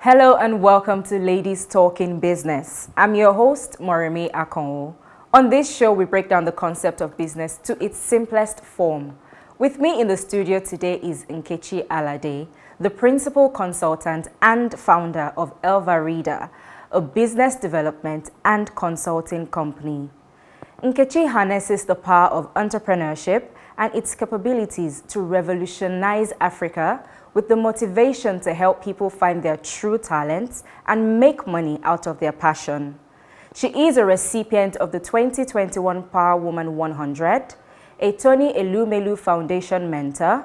Hello and welcome to Ladies Talking Business. I'm your host, Moremi Akano. On this show, we break down the concept of business to its simplest form. With me in the studio today is Nkechi Alade, the principal consultant and founder of Elvaridah, a business development and consulting company. Nkechi harnesses the power of entrepreneurship and its capabilities to revolutionize Africa with the motivation to help people find their true talents and make money out of their passion. She is a recipient of the 2021 PowerWoman 100, a Tony Elumelu Foundation mentor,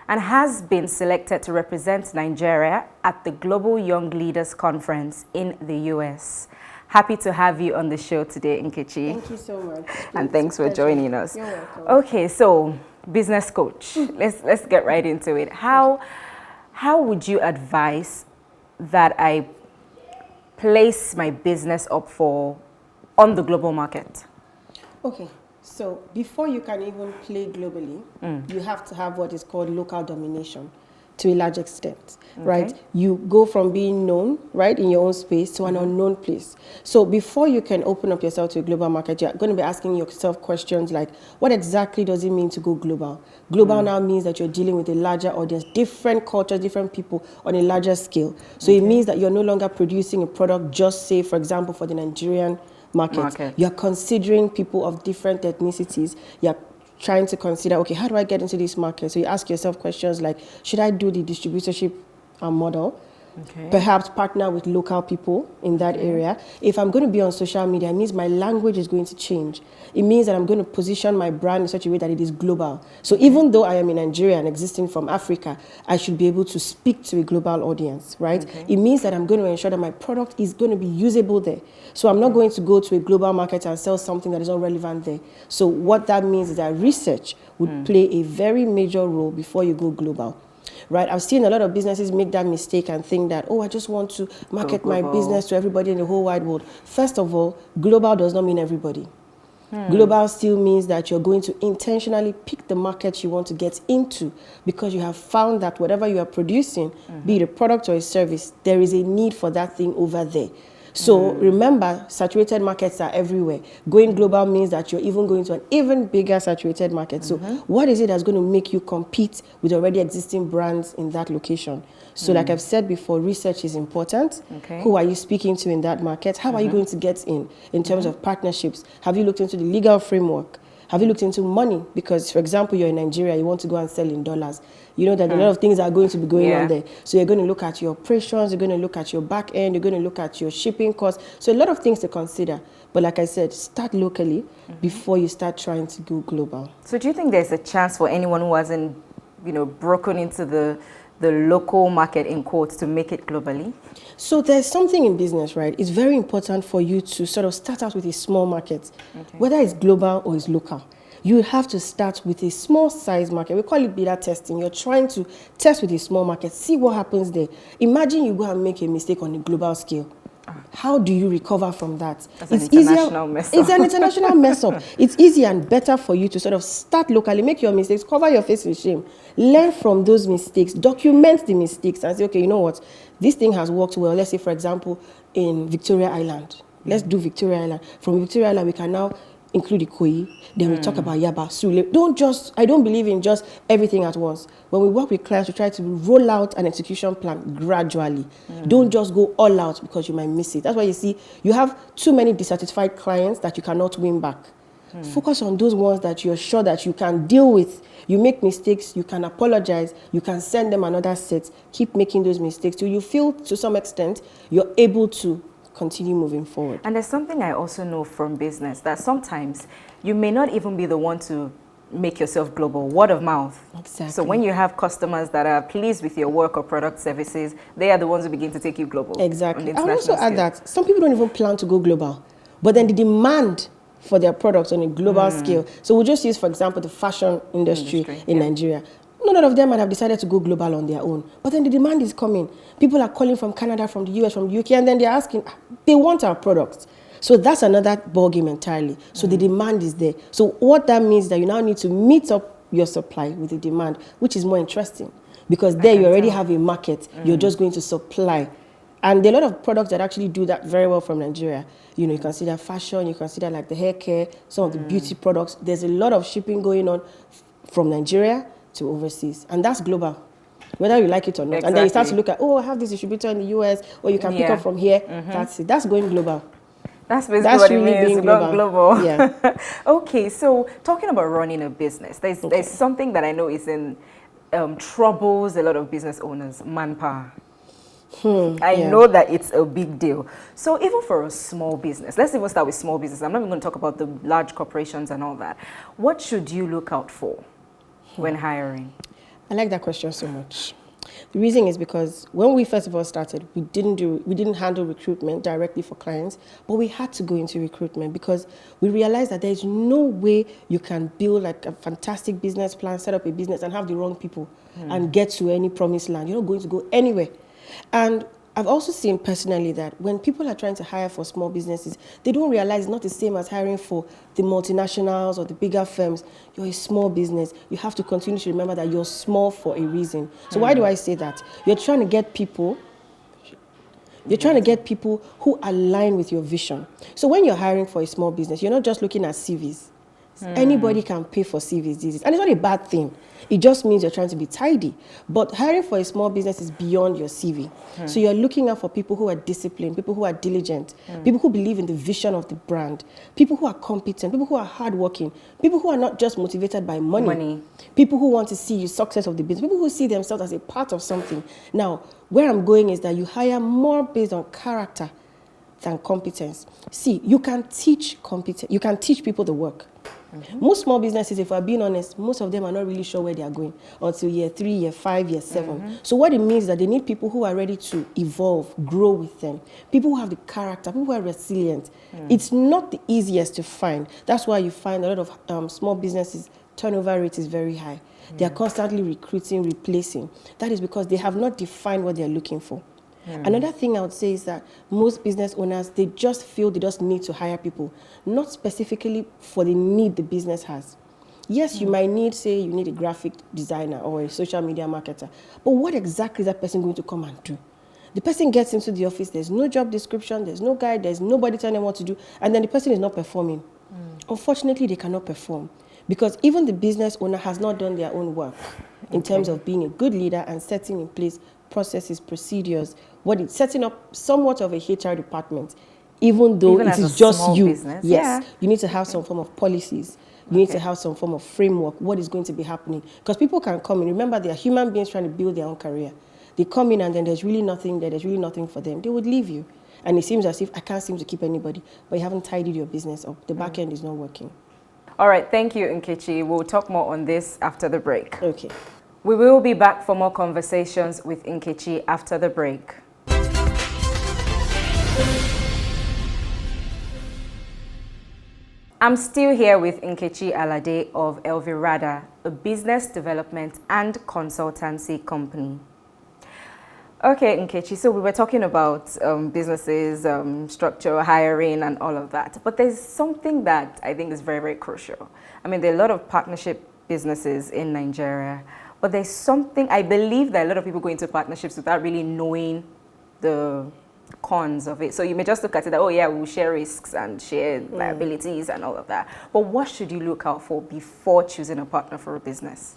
and has been selected to represent Nigeria at the Global Young Leaders Conference in the US. Happy to have you on the show today, Nkechi. Thank you so much. And thanks for joining us. You're welcome. Okay, so business coach. Let's get right into it. How would you advise that I place my business up on the global market? Okay, so before you can even play globally, you have to have what is called local domination to a large extent, right? You go from being known, right, in your own space to an unknown place. So before you can open up yourself to a global market, you're going to be asking yourself questions like, what exactly does it mean to go global? Global now means that you're dealing with a larger audience, different cultures, different people on a larger scale. So it means that you're no longer producing a product just, say, for example, for the Nigerian market. You're considering people of different ethnicities. You're trying to consider, okay, how do I get into this market? So you ask yourself questions like, should I do the distributorship model? Perhaps partner with local people in that area. If I'm going to be on social media, it means my language is going to change. It means that I'm going to position my brand in such a way that it is global. So even though I am in Nigeria and existing from Africa, I should be able to speak to a global audience, right? It means that I'm going to ensure that my product is going to be usable there. So I'm not going to go to a global market and sell something that is not relevant there. So what that means is that research would play a very major role before you go global. Right, I've seen a lot of businesses make that mistake and think that, oh, I just want to market my business to everybody in the whole wide world. First of all, global does not mean everybody. Global still means that you're going to intentionally pick the market you want to get into because you have found that whatever you are producing, be it a product or a service, there is a need for that thing over there. So remember, saturated markets are everywhere. Going global means that you're even going to an even bigger saturated market. So what is it that's going to make you compete with already existing brands in that location? So like I've said before, research is important. Who are you speaking to in that market? How are you going to get in terms of partnerships? Have you looked into the legal framework? Have you looked into money? Because, for example, you're in Nigeria, you want to go and sell in dollars. You know that a lot of things are going to be going on there. So you're going to look at your operations, you're going to look at your back end, you're going to look at your shipping costs. So a lot of things to consider. But like I said, start locally before you start trying to go global. So do you think there's a chance for anyone who hasn't, broken into the local market, in quotes, to make it globally? So there's something in business, right? It's very important for you to sort of start out with a small market, whether it's global or it's local. You have to start with a small size market. We call it beta testing. You're trying to test with a small market, see what happens there. Imagine you go and make a mistake on a global scale. How do you recover from that? It's an international mess up. It's an international mess up. It's easier and better for you to sort of start locally, make your mistakes, cover your face in shame, learn from those mistakes, document the mistakes and say, okay, you know what? This thing has worked well. Let's say, for example, in Victoria Island. Let's do Victoria Island. From Victoria Island, we can now include Ikoyi, then we talk about Yaba, Sule. I don't believe in just everything at once. When we work with clients, we try to roll out an execution plan gradually. Don't just go all out because you might miss it. That's why you see, you have too many dissatisfied clients that you cannot win back. Focus on those ones that you're sure that you can deal with. You make mistakes, you can apologize, you can send them another set. Keep making those mistakes till you feel, to some extent, you're able to continue moving forward. And there's something I also know from business, that sometimes you may not even be the one to make yourself global. Word of mouth. Exactly. So when you have customers that are pleased with your work or product services, they are the ones who begin to take you global. Exactly. I would also add that some people don't even plan to go global, but then the demand for their products on a global scale. So we'll just use, for example, the fashion industry in Nigeria. None of them might have decided to go global on their own. But then the demand is coming. People are calling from Canada, from the US, from the UK, and then they're asking, they want our products. So that's another ballgame entirely. So the demand is there. So what that means is that you now need to meet up your supply with the demand, which is more interesting. Because there you already have a market. You're just going to supply And there are a lot of products that actually do that very well from Nigeria. You know, you consider fashion, you consider like the hair care, some of the beauty products. There's a lot of shipping going on from Nigeria to overseas, and that's global, whether you like it or not. And then you start to look at, oh, I have this distributor in the US, or you can pick up from here. That's it. That's going global. That's basically what really it means, being global. Yeah. Okay, so talking about running a business, there's something that I know is in troubles a lot of business owners: manpower. I know that it's a big deal. So even for a small business, let's even start with small business. I'm not even going to talk about the large corporations and all that. What should you look out for when hiring? I like that question so much. The reason is because when we first of all started, we didn't handle recruitment directly for clients, but we had to go into recruitment because we realized that there's no way you can build like a fantastic business plan, set up a business and have the wrong people and get to any promised land. You're not going to go anywhere. And I've also seen personally that when people are trying to hire for small businesses, they don't realize it's not the same as hiring for the multinationals or the bigger firms. You're a small business. You have to continue to remember that you're small for a reason. So why do I say that? You're trying to get people who align with your vision. So when you're hiring for a small business, you're not just looking at CVs. Anybody can pay for CVs these days. And it's not a bad thing. It just means you're trying to be tidy. But hiring for a small business is beyond your CV. So you're looking out for people who are disciplined, people who are diligent, people who believe in the vision of the brand, people who are competent, people who are hardworking, people who are not just motivated by money, people who want to see the success of the business, people who see themselves as a part of something. Now, where I'm going is that you hire more based on character than competence. See, you can teach people the work. Most small businesses, if we're being honest, most of them are not really sure where they are going until year 3, year 5, year 7. So what it means is that they need people who are ready to evolve, grow with them, people who have the character, people who are resilient. It's not the easiest to find. That's why you find a lot of small businesses, turnover rate is very high. They are constantly recruiting, replacing. That is because they have not defined what they're looking for. Another thing I would say is that most business owners, they just feel they just need to hire people, not specifically for the need the business has. Yes, you might need, say, you need a graphic designer or a social media marketer, but what exactly is that person going to come and do? The person gets into the office, there's no job description, there's no guide, there's nobody telling them what to do, and then the person is not performing. Unfortunately, they cannot perform because even the business owner has not done their own work in terms of being a good leader and setting in place processes, procedures, setting up somewhat of a HR department, even though it is just you. Business. Yes, you need to have some form of policies. You need to have some form of framework, what is going to be happening. Because people can come in, remember they are human beings trying to build their own career. They come in and then there's really nothing there, there's really nothing for them. They would leave you. And it seems as if I can't seem to keep anybody, but you haven't tidied your business up. The back end is not working. All right, thank you, Nkechi. We'll talk more on this after the break. Okay. We will be back for more conversations with Nkechi after the break. I'm still here with Nkechi Alade of Elvaridah, a business development and consultancy company. Okay, Nkechi, so we were talking about businesses, structure, hiring, and all of that. But there's something that I think is very, very crucial. I mean, there are a lot of partnership businesses in Nigeria, but there's something, I believe that a lot of people go into partnerships without really knowing the cons of it. So you may just look at it that, oh yeah, we'll share risks and share liabilities and all of that. But what should you look out for before choosing a partner for a business?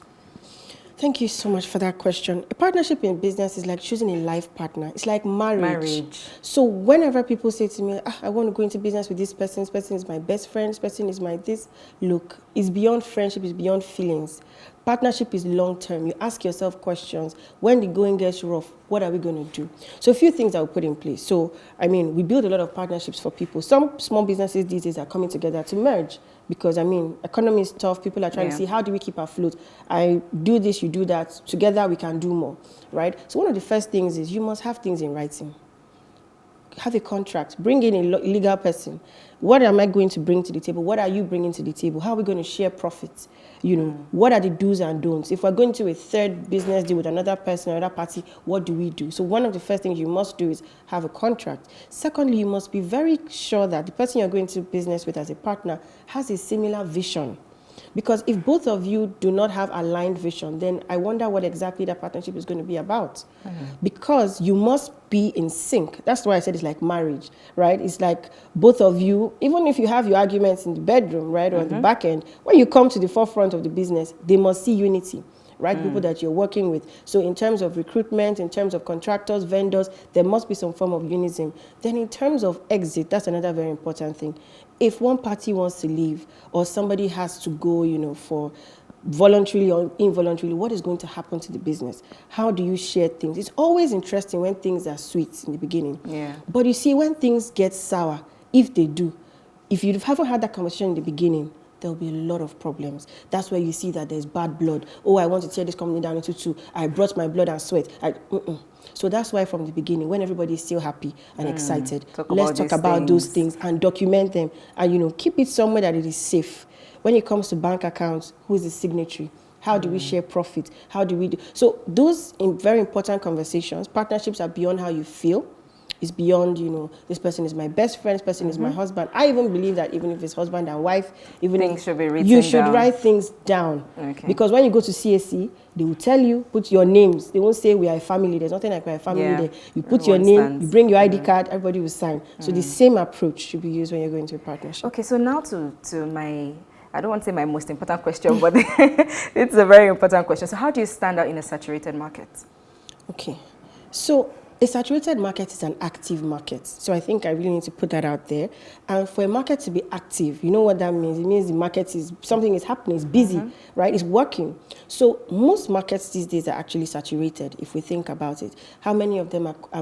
Thank you so much for that question. A partnership in business is like choosing a life partner. It's like marriage. So whenever people say to me, I want to go into business with this person is my best friend, this person is my this, look, it's beyond friendship, it's beyond feelings. Partnership is long-term. You ask yourself questions. When the going gets rough, what are we going to do? So a few things I will put in place. So, I mean, we build a lot of partnerships for people. Some small businesses these days are coming together to merge because, I mean, economy is tough. People are trying to see, how do we keep afloat? I do this, you do that. Together, we can do more, right? So one of the first things is you must have things in writing. Have a contract. Bring in a legal person. What am I going to bring to the table? What are you bringing to the table? How are we going to share profits? You know, what are the do's and don'ts? If we're going to a third business deal with another person, another party, what do we do? So one of the first things you must do is have a contract. Secondly, you must be very sure that the person you're going to business with as a partner has a similar vision. Because if both of you do not have aligned vision, then I wonder what exactly that partnership is going to be about. Because you must be in sync. That's why I said it's like marriage, right? It's like both of you, even if you have your arguments in the bedroom, right, or on the back end, when you come to the forefront of the business, they must see unity. Right, people that you're working with. So in terms of recruitment, in terms of contractors, vendors, there must be some form of unison. Then in terms of exit, that's another very important thing. If one party wants to leave or somebody has to go, you know, for voluntarily or involuntarily, what is going to happen to the business? How do you share things? It's always interesting when things are sweet in the beginning. Yeah. But you see, when things get sour, if they do, if you haven't had that conversation in the beginning, there'll be a lot of problems. That's where you see that there's bad blood. Oh, I want to tear this company down into two. I brought my blood and sweat. So that's why from the beginning, when everybody's still happy and excited, let's talk about those things and document them and, you know, keep it somewhere that it is safe. When it comes to bank accounts, who is the signatory? How do we share profit? How do we do? So those very important conversations, partnerships are beyond how you feel. It's beyond, you know, this person is my best friend, this person is my husband. I even believe that even if it's husband and wife, things should be written you should down. write things down. Okay. Because when you go to CAC, they will tell you, put your names. They won't say we are a family. There's nothing like we are a family there. You put your name, you bring your ID card, everybody will sign. So the same approach should be used when you're going to a partnership. Okay, so now to my, I don't want to say my most important question, but it's a very important question. So how do you stand out in a saturated market? Okay, so a saturated market is an active market. So I think I really need to put that out there. And for a market to be active, you know what that means? It means the market is, something is happening, it's busy, right? It's working. So most markets these days are actually saturated, if we think about it. How many of them how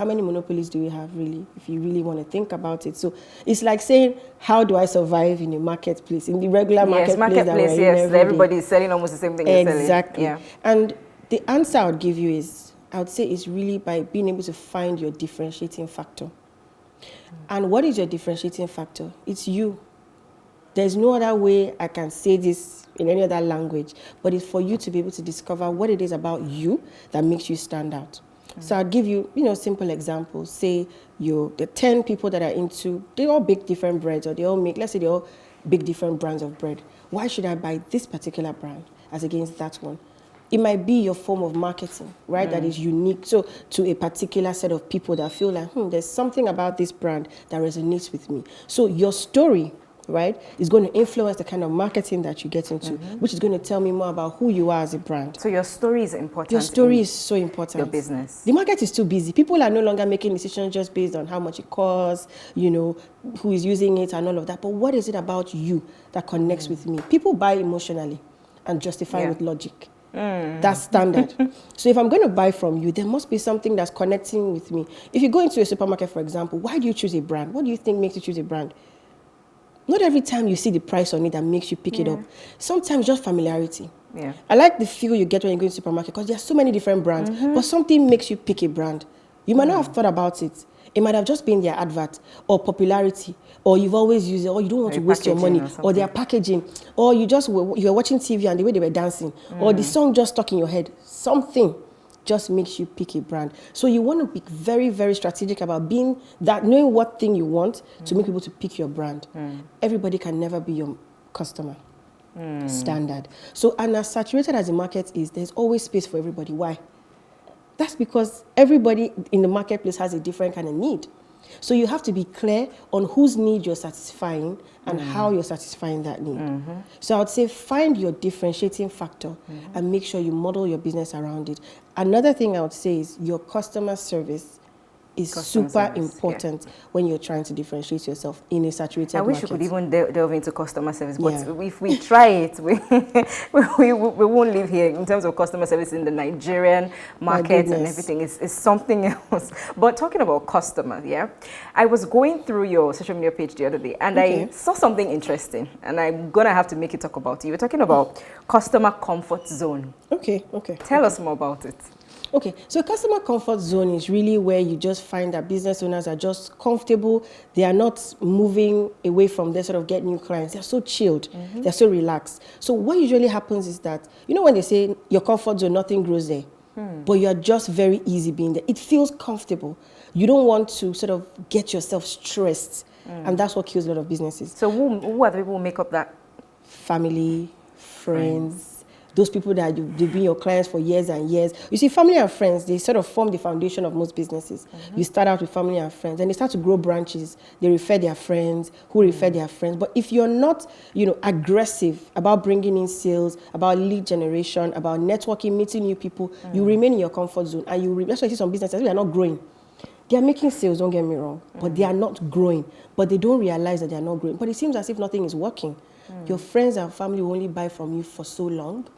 many monopolies do we have, really, if you really want to think about it? So it's like saying, how do I survive in a marketplace, in the regular marketplace that we're in every day? Everybody is selling almost the same thing. Exactly. Yeah. And the answer I would give you is, I would say it's really by being able to find your differentiating factor. And what is your differentiating factor? It's you. There's no other way I can say this in any other language, but it's for you to be able to discover what it is about you that makes you stand out. So I'll give you, you know, simple examples. Say the 10 people that are into, they all bake different breads, or they all make, let's say they all bake different brands of bread. Why should I buy this particular brand as against that one? It might be your form of marketing, right, that is unique to a particular set of people that feel like, there's something about this brand that resonates with me. So your story, right, is going to influence the kind of marketing that you get into, which is going to tell me more about who you are as a brand. So your story is important. Your story is so important. Your business. The market is too busy. People are no longer making decisions just based on how much it costs, you know, who is using it and all of that. But what is it about you that connects with me? People buy emotionally and justify with logic. That's standard. So if I'm going to buy from you, there must be something that's connecting with me. If you go into a supermarket, for example, why do you choose a brand? What do you think makes you choose a brand? Not every time you see the price on it that makes you pick it up. Sometimes just familiarity. Yeah. I like the feel you get when you go to the supermarket because there are so many different brands, but something makes you pick a brand. You might not have thought about it. It might have just been their advert or popularity, or you've always used it, or you don't want to waste your money, or their packaging, or you were watching TV and the way they were dancing, or the song just stuck in your head. Something just makes you pick a brand. So you want to be very, very strategic about knowing what thing you want to make people to pick your brand. Everybody can never be your customer. Standard. So, and as saturated as the market is, there's always space for everybody. Why? That's because everybody in the marketplace has a different kind of need. So you have to be clear on whose need you're satisfying and how you're satisfying that need. So I would say find your differentiating factor and make sure you model your business around it. Another thing I would say is your customer service is super important when you're trying to differentiate yourself in a saturated market. I wish we could even delve into customer service, but if we try it, we won't live here in terms of customer service in the Nigerian market and everything. It's something else. But talking about customers, I was going through your social media page the other day and I saw something interesting, and I'm going to have to make you talk about it. You were talking about customer comfort zone. Okay. Tell us more about it. Okay, so customer comfort zone is really where you just find that business owners are just comfortable. They are not moving away from there, sort of get new clients. They're so chilled. They're so relaxed. So what usually happens is that, you know when they say your comfort zone, nothing grows there, but you're just very easy being there. It feels comfortable. You don't want to sort of get yourself stressed. And that's what kills a lot of businesses. So who are the people who make up that family, friends, those people that they've been your clients for years and years. You see, family and friends, they sort of form the foundation of most businesses. You start out with family and friends, and they start to grow branches. They refer their friends, who refer their friends. But if you're not, aggressive about bringing in sales, about lead generation, about networking, meeting new people, you remain in your comfort zone. And that's why you see some businesses, they are not growing. They are making sales, don't get me wrong, but they are not growing. But they don't realize that they are not growing. But it seems as if nothing is working. Your friends and family will only buy from you for so long.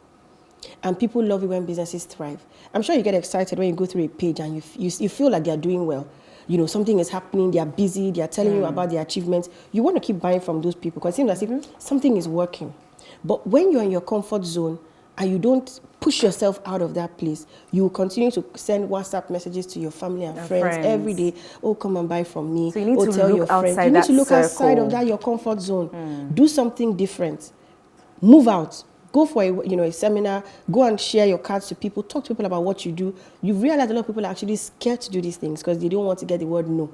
And people love it when businesses thrive. I'm sure you get excited when you go through a page and you feel like they're doing well. Something is happening, they're busy, they're telling you about their achievements. You want to keep buying from those people because it seems as if something is working. But when you're in your comfort zone and you don't push yourself out of that place, you will continue to send WhatsApp messages to your family and friends every day. Oh, come and buy from me. So you need to tell look your outside friends. You need to look outside of that, your comfort zone. Do something different. Move out. Go for a seminar, go and share your cards to people, talk to people about what you do. You realize a lot of people are actually scared to do these things because they don't want to get the word no.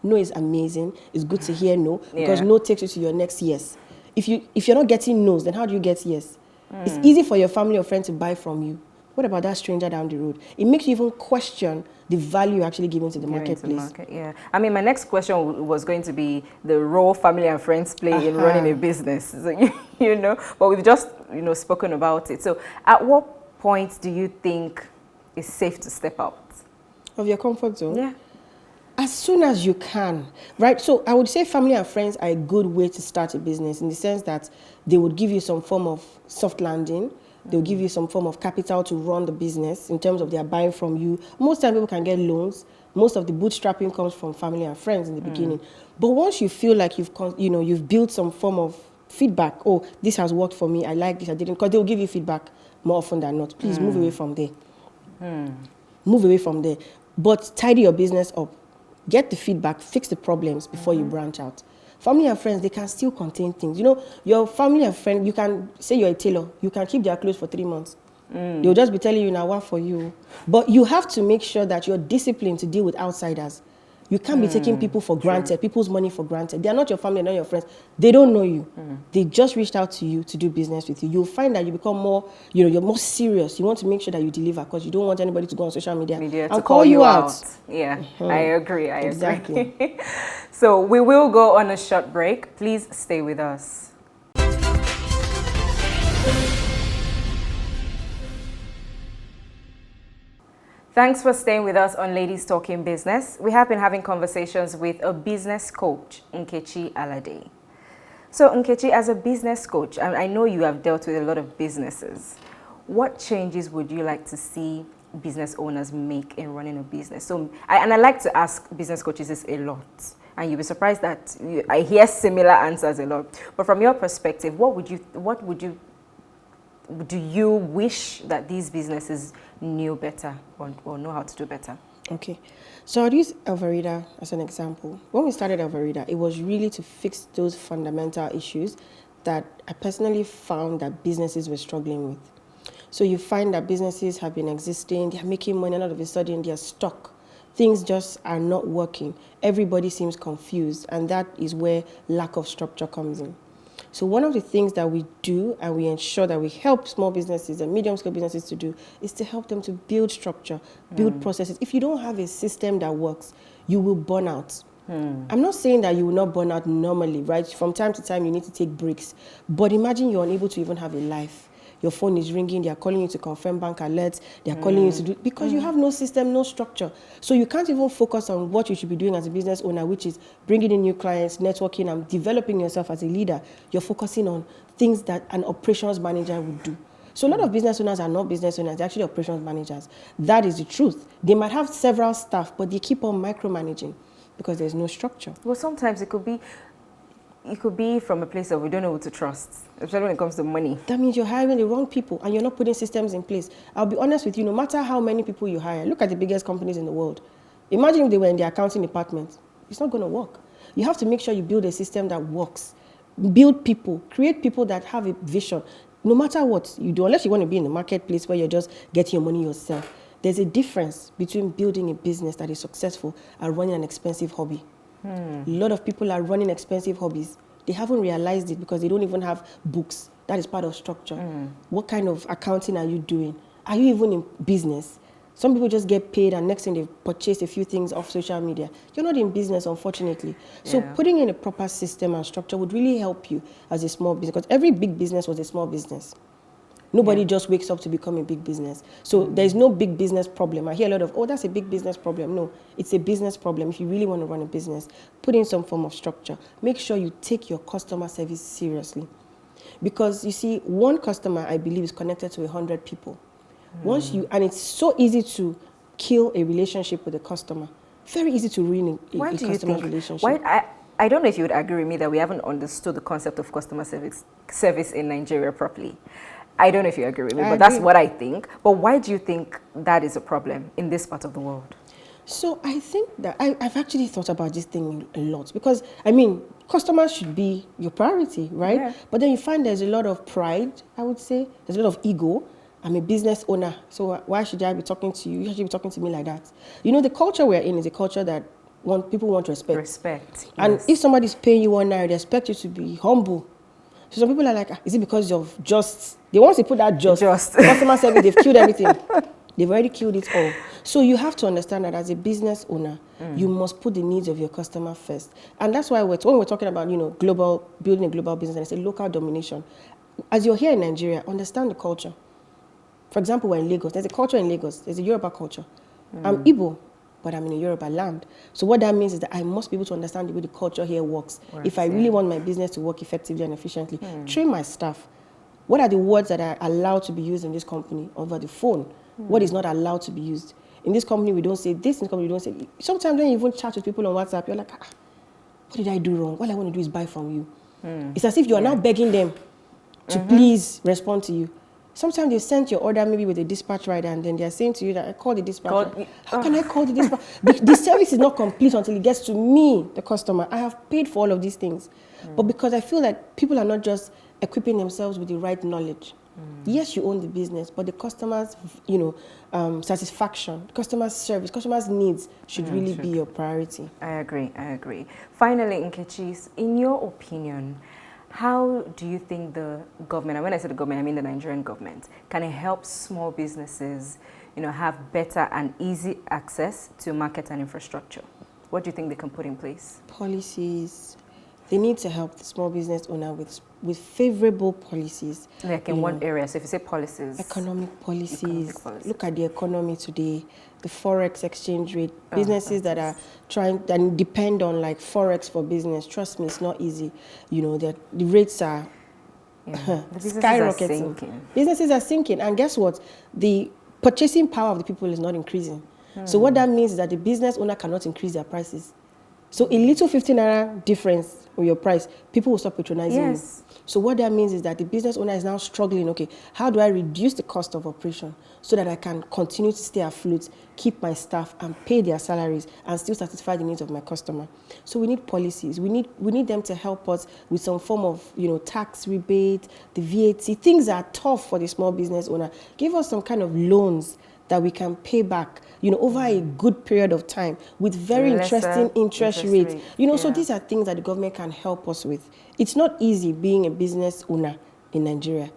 No is amazing. It's good to hear no because no takes you to your next yes. If you're not getting no's, then how do you get yes? It's easy for your family or friend to buy from you. What about that stranger down the road? It makes you even question the value you're actually giving to the marketplace. I mean, my next question was going to be the role family and friends play in running a business. So, but we've just, spoken about it. So at what point do you think it's safe to step out of your comfort zone? Yeah. As soon as you can, right? So I would say family and friends are a good way to start a business in the sense that they would give you some form of soft landing. They'll give you some form of capital to run the business in terms of their buying from you. Most time people can get loans. Most of the bootstrapping comes from family and friends in the beginning. But once you feel like you've built some form of feedback, oh, this has worked for me, I like this, I didn't, because they'll give you feedback more often than not. Please move away from there. Move away from there. But tidy your business up. Get the feedback, fix the problems before you branch out. Family and friends, they can still contain things. Your family and friend, you can say you're a tailor, you can keep their clothes for 3 months. They'll just be telling you now what for you. But you have to make sure that you're disciplined to deal with outsiders. You can't be taking people for granted, people's money for granted. They are not your family, not your friends. They don't know you. They just reached out to you to do business with you. You'll find that you become more, you're more serious. You want to make sure that you deliver because you don't want anybody to go on social media and call you out. Yeah, I agree. Exactly. Agree. So we will go on a short break. Please stay with us. Thanks for staying with us on Ladies Talking Business. We have been having conversations with a business coach, Nkechi Alade. So Nkechi, as a business coach, I know you have dealt with a lot of businesses. What changes would you like to see business owners make in running a business? So, I like to ask business coaches this a lot, and you'll be surprised that I hear similar answers a lot. But from your perspective, do you wish that these businesses knew better or know how to do better? Okay. So I'll use Elvaridah as an example. When we started Elvaridah, it was really to fix those fundamental issues that I personally found that businesses were struggling with. So you find that businesses have been existing, they're making money, and all of a sudden they're stuck. Things just are not working. Everybody seems confused, and that is where lack of structure comes in. So one of the things that we do and we ensure that we help small businesses and medium-scale businesses to do is to help them to build structure, build processes. If you don't have a system that works, you will burn out. I'm not saying that you will not burn out normally, right? From time to time, you need to take breaks. But imagine you're unable to even have a life. Your phone is ringing, they're calling you to confirm bank alerts, they're calling you to do, because you have no system, no structure. So you can't even focus on what you should be doing as a business owner, which is bringing in new clients, networking, and developing yourself as a leader. You're focusing on things that an operations manager would do. So a lot of business owners are not business owners, they're actually operations managers. That is the truth. They might have several staff, but they keep on micromanaging because there's no structure. Well, sometimes it could be from a place of we don't know who to trust, especially when it comes to money. That means you're hiring the wrong people and you're not putting systems in place. I'll be honest with you, no matter how many people you hire, look at the biggest companies in the world. Imagine if they were in the accounting department. It's not going to work. You have to make sure you build a system that works. Build people, create people that have a vision. No matter what you do, unless you want to be in the marketplace where you're just getting your money yourself, there's a difference between building a business that is successful and running an expensive hobby. A lot of people are running expensive hobbies. they haven't realized it because they don't even have books. That is part of structure. What kind of accounting are you doing? Are you even in business? Some people just get paid and next thing they've purchased a few things off social media. You're not in business, unfortunately. So putting in a proper system and structure would really help you as a small business, because every big business was a small business. Nobody just wakes up to become a big business. So there's no big business problem. I hear a lot of, oh, that's a big business problem. No, it's a business problem. If you really want to run a business, put in some form of structure. Make sure you take your customer service seriously. Because you see, one customer, I believe, is connected to 100 people. And it's so easy to kill a relationship with a customer. Very easy to ruin a customer relationship. I don't know if you would agree with me that we haven't understood the concept of customer service in Nigeria properly. I don't know if you agree with me, but that's what I think. But why do you think that is a problem in this part of the world? So I think that I've actually thought about this thing a lot, because, I mean, customers should be your priority, right? Yeah. But then you find there's a lot of pride, I would say. There's a lot of ego. I'm a business owner, so why should I be talking to you? You should be talking to me like that. You know, the culture we're in is a culture that people want respect. Respect, and if somebody's paying you 1 naira, they expect you to be humble. So some people are like, is it because of just? They want to put that just. Customer service, they've killed everything. They've already killed it all. So you have to understand that as a business owner, you must put the needs of your customer first. And that's why when we're talking about, building a global business, and I say local domination, as you're here in Nigeria, understand the culture. For example, we're in Lagos. There's a culture in Lagos. There's a Yoruba culture. I'm Igbo, but I'm in a Yoruba land. So what that means is that I must be able to understand the way the culture here works. If I really want my business to work effectively and efficiently, train my staff. What are the words that are allowed to be used in this company over the phone? What is not allowed to be used? In this company, we don't say this. In this company, we don't say. Sometimes when you even chat with people on WhatsApp, you're like, what did I do wrong? All I want to do is buy from you. It's as if you are now begging them to please respond to you. Sometimes they sent your order maybe with a dispatch rider, and then they're saying to you that I call the dispatch. How can I call the dispatch? The service is not complete until it gets to me, the customer. I have paid for all of these things. But because I feel like people are not just equipping themselves with the right knowledge. Yes, you own the business, but the customer's, satisfaction, customer's service, customer's needs should really be your priority. I agree. Finally, Nkechi, in your opinion, how do you think the government, and when I say the government, I mean the Nigerian government, can help small businesses, have better and easy access to market and infrastructure? What do you think they can put in place? Policies. They need to help the small business owner with favorable policies. Like in what area? So if you say policies. Economic policies. Look at the economy today, the forex exchange rate. Businesses that are that depend on like forex for business. Trust me, it's not easy. The rates are skyrocketing. Businesses are sinking. And guess what? The purchasing power of the people is not increasing. So what that means is that the business owner cannot increase their prices. So a little 15 naira difference on your price, people will stop patronizing you. So what that means is that the business owner is now struggling, okay, how do I reduce the cost of operation so that I can continue to stay afloat, keep my staff and pay their salaries and still satisfy the needs of my customer? So we need policies. We need them to help us with some form of, tax rebate, the VAT, things that are tough for the small business owner. Give us some kind of loans that we can pay back, over a good period of time with very interesting interest rates. So these are things that the government can help us with. It's not easy being a business owner in Nigeria.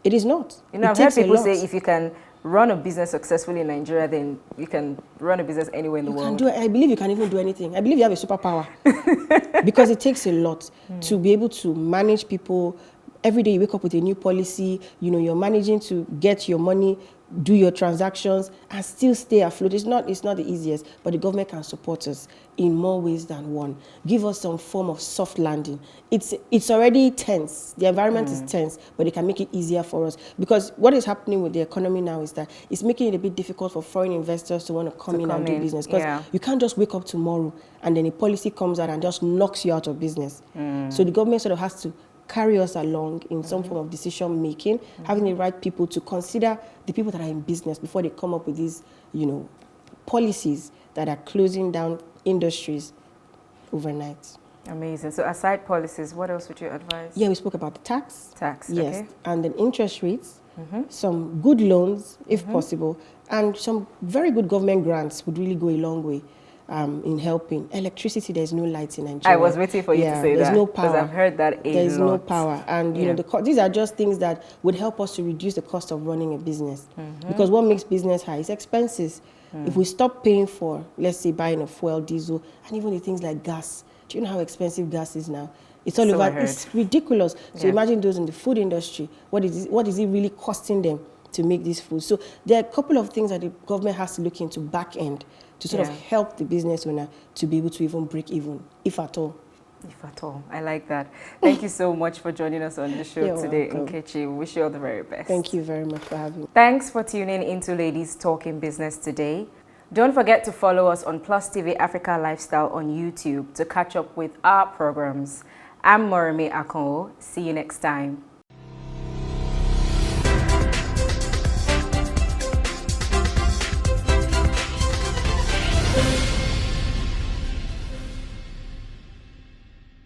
It is not. I've heard people say if you can run a business successfully in Nigeria, then you can run a business anywhere in the world. I believe you can even do anything. I believe you have a superpower. Because it takes a lot to be able to manage people. Every day you wake up with a new policy, you're managing to get your money, do your transactions, and still stay afloat. It's not the easiest, but the government can support us in more ways than one. Give us some form of soft landing. It's already tense. The environment is tense, but they can make it easier for us. Because what is happening with the economy now is that it's making it a bit difficult for foreign investors to want to come in and do business. Because you can't just wake up tomorrow and then a policy comes out and just knocks you out of business. So the government sort of has to carry us along in some form of decision making, having the right people to consider the people that are in business before they come up with these, policies that are closing down industries overnight. Amazing. So aside policies, what else would you advise? Yeah, we spoke about the tax. Yes. Okay. And then interest rates, some good loans, if possible, and some very good government grants would really go a long way. in helping. Electricity, there's no lights in Nigeria. I was waiting for you to say there's that. No power. Because I've heard that a lot. There's no power. And, you know, these are just things that would help us to reduce the cost of running a business. Because what makes business high is expenses. If we stop paying for, let's say, buying a fuel, diesel, and even the things like gas. Do you know how expensive gas is now? It's all over. It's ridiculous. So imagine those in the food industry. What is it really costing them to make this food? So there are a couple of things that the government has to look into back end to sort of help the business owner to be able to even break even, if at all. If at all. I like that. Thank you so much for joining us on the show today, Nkechi. We wish you all the very best. Thank you very much for having me. Thanks for tuning into Ladies Talking Business today. Don't forget to follow us on PlusTvAfrica Lifestyle on YouTube to catch up with our programs. I'm Moremi Akano. See you next time.